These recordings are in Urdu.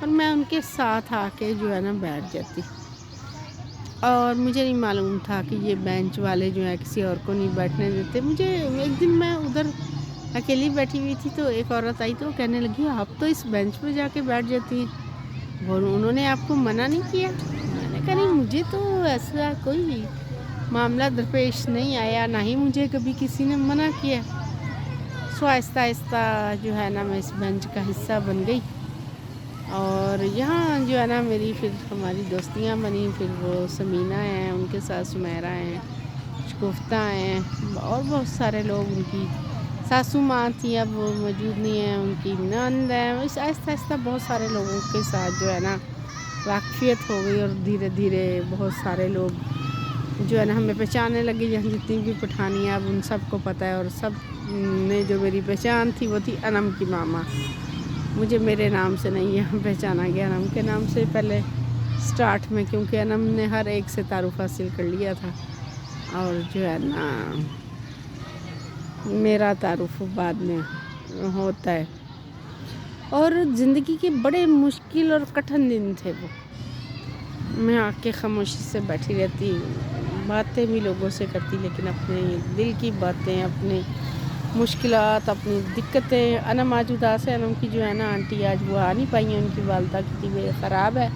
اور میں ان کے ساتھ آ کے جو ہے نا بیٹھ جاتی، اور مجھے نہیں معلوم تھا کہ یہ بینچ والے جو ہے کسی اور کو نہیں بیٹھنے دیتے۔ مجھے ایک دن میں ادھر اکیلی بیٹھی ہوئی تھی تو ایک عورت آئی تو کہنے لگی آپ تو اس بینچ پہ جا کے بیٹھ جاتی ہیں، اور انہوں نے آپ کو منع نہیں کیا؟ میں نے کہا نہیں، مجھے تو ایسا کوئی معاملہ درپیش نہیں آیا، نہ ہی مجھے کبھی کسی نے منع کیا۔ سو آہستہ آہستہ جو ہے نا میں اس بینچ کا حصہ بن گئی، اور یہاں جو ہے نا میری پھر ہماری دوستیاں بنی، پھر وہ سمینہ ہیں، ان کے ساتھ سمیرہ ہیں، شگفتہ ہیں، اور بہت سارے لوگ، ان کی ساسو ماں تھی اب وہ موجود نہیں ہیں، ان کی نند ہیں، اس آہستہ آہستہ بہت سارے لوگوں کے ساتھ جو ہے نا واقفیت ہو گئی، اور دھیرے دھیرے بہت سارے لوگ جو ہے نا ہمیں پہچاننے لگے، یہاں جتنی بھی پٹھانیاں اب ان سب کو پتہ ہے، اور سب نے جو میری پہچان تھی وہ تھی انم کی ماما۔ مجھے میرے نام سے نہیں یہاں پہچانا گیا، انم کے نام سے پہلے سٹارٹ میں، کیونکہ انم نے ہر ایک سے تعارف حاصل کر لیا تھا، اور جو ہے نا میرا تعارف بعد میں ہوتا ہے۔ اور زندگی کے بڑے مشکل اور کٹھن دن تھے وہ، میں آ کے خاموشی سے بیٹھی رہتی، باتیں بھی لوگوں سے کرتی، لیکن اپنے دل کی باتیں، اپنے مشکلات، اپنی دقتیں۔ انم آج اداس ہے، انم کی جو ہے نا آنٹی آج وہ آ نہیں پائی ہیں، ان کی والدہ کی طبیعت خراب ہے،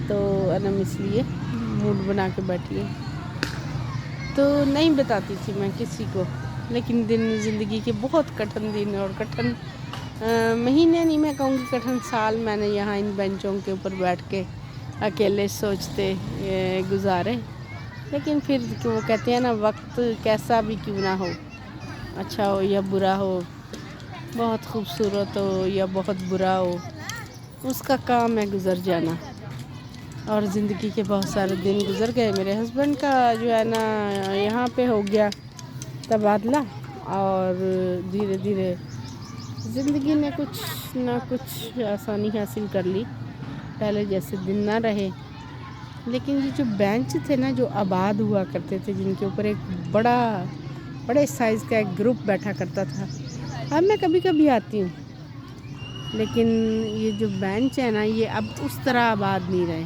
تو انم اس لیے موڈ بنا کے بیٹھی ہے، تو نہیں بتاتی تھی میں کسی کو، لیکن زندگی کے بہت کٹھن دن اور کٹھن مہینے نہیں میں کہوں گی، کٹھن سال میں نے یہاں ان بینچوں کے اوپر بیٹھ کے اکیلے سوچتے گزارے۔ لیکن پھر وہ کہتے ہیں نا، وقت کیسا بھی کیوں نہ ہو، اچھا ہو یا برا ہو، بہت خوبصورت ہو یا بہت برا ہو، اس کا کام ہے گزر جانا۔ اور زندگی کے بہت سارے دن گزر گئے، میرے ہسبینڈ کا جو ہے نا یہاں پہ ہو گیا تبادلہ، اور دھیرے دھیرے زندگی نے کچھ نہ کچھ آسانی حاصل کر لی، پہلے جیسے دن نہ رہے، لیکن یہ جو بینچ تھے نا جو آباد ہوا کرتے تھے، جن کے اوپر ایک بڑے سائز کا ایک گروپ بیٹھا کرتا تھا، اب میں کبھی کبھی آتی ہوں، لیکن یہ جو بینچ ہے نا یہ اب اس طرح آباد نہیں رہے،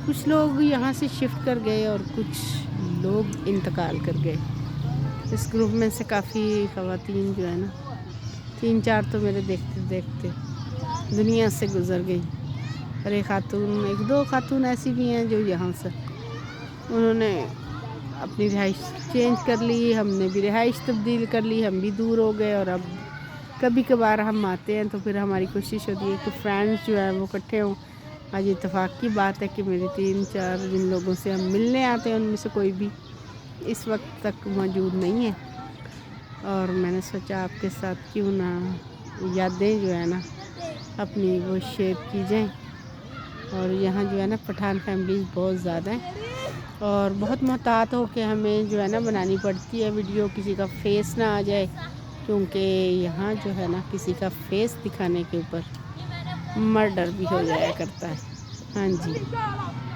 کچھ لوگ یہاں سے شفٹ کر گئے اور کچھ لوگ انتقال کر گئے۔ اس گروپ میں سے کافی خواتین جو ہے نا 3-4 تو میرے دیکھتے دیکھتے دنیا سے گزر گئی، اور ایک دو خاتون ایسی بھی ہیں جو یہاں سے انہوں نے اپنی رہائش چینج کر لی، ہم نے بھی رہائش تبدیل کر لی، ہم بھی دور ہو گئے، اور اب کبھی کبھار ہم آتے ہیں تو پھر ہماری کوشش ہوتی ہے کہ فرینڈس جو ہے وہ اکٹھے ہوں۔ آج اتفاق کی بات ہے کہ میری 3-4 جن لوگوں سے ہم ملنے آتے ہیں ان میں سے کوئی بھی اس وقت تک موجود نہیں ہے، اور میں نے سوچا آپ کے ساتھ کیوں نہ یادیں جو ہے نا اپنی وہ شیئر کی جائیں۔ اور یہاں جو ہے نا پٹھان فیملیز بہت زیادہ ہیں، اور بہت محتاط ہو کے ہمیں جو ہے نا بنانی پڑتی ہے ویڈیو، کسی کا فیس نہ آ جائے، کیونکہ یہاں جو ہے نا کسی کا فیس دکھانے کے اوپر مرڈر بھی ہو جایا کرتا ہے۔ ہاں جی،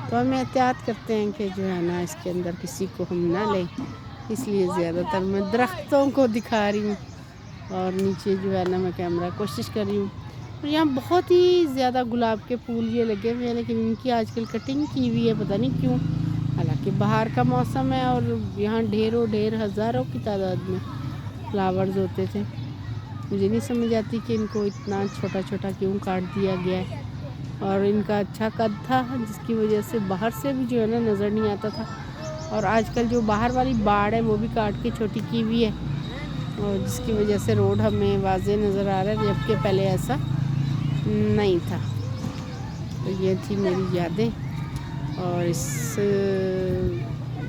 تو ہم احتیاط کرتے ہیں کہ جو ہے نا اس کے اندر کسی کو ہم نہ لیں، اس لیے زیادہ تر میں درختوں کو دکھا رہی ہوں، اور نیچے جو ہے نا میں کیمرہ کوشش کر رہی ہوں۔ اور یہاں بہت ہی زیادہ گلاب کے پھول یہ لگے ہوئے ہیں، لیکن ان کی آج کل کٹنگ کی ہوئی ہے، پتہ نہیں کیوں، حالانکہ باہر کا موسم ہے، اور یہاں ڈھیر ہزاروں کی تعداد میں فلاورز ہوتے تھے۔ مجھے نہیں سمجھ آتی کہ ان کو اتنا چھوٹا چھوٹا کیوں کاٹ دیا گیا ہے، اور ان کا اچھا قد تھا جس کی وجہ سے باہر سے بھی جو ہے نا نظر نہیں آتا تھا، اور آج کل جو باہر والی باڑ ہے وہ بھی کاٹ کے چھوٹی کی ہوئی ہے، اور جس کی وجہ سے روڈ ہمیں واضح نظر آ رہا ہے، جبکہ پہلے ایسا نہیں تھا۔ تو یہ تھی میری یادیں، اور اس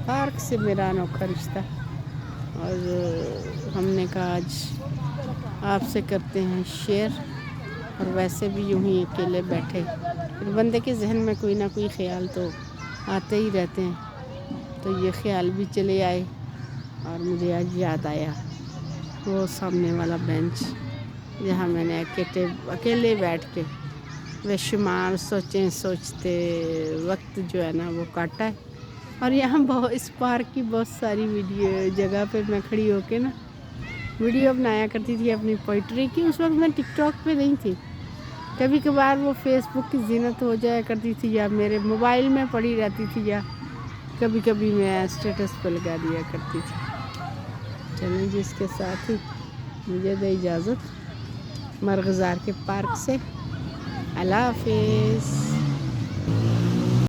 پارک سے میرا انوکھا رشتہ، اور ہم نے کہا آج آپ سے کرتے ہیں شیئر۔ اور ویسے بھی یوں ہی اکیلے بیٹھے پھر بندے کے ذہن میں کوئی نہ کوئی خیال تو آتے ہی رہتے ہیں، تو یہ خیال بھی چلے آئے، اور مجھے آج یاد آیا وہ سامنے والا بینچ جہاں میں نے اکیلے بیٹھ کے بے شمار سوچتے وقت جو ہے نا وہ کاٹا ہے۔ اور یہاں اس پارک کی بہت ساری جگہ پہ میں کھڑی ہو کے نا ویڈیو بنایا کرتی تھی اپنی پوئٹری کی۔ اس وقت میں ٹک ٹاک پہ نہیں تھی، کبھی کبھار وہ فیس بک کی زینت ہو جایا کرتی تھی یا میرے موبائل میں پڑی رہتی تھی یا کبھی کبھی میں اسٹیٹس پہ لگا دیا کرتی تھی. چلیں جی اس کے ساتھ ہی مجھے دے اجازت مرغزار کے پارک سے. اللہ حافظ.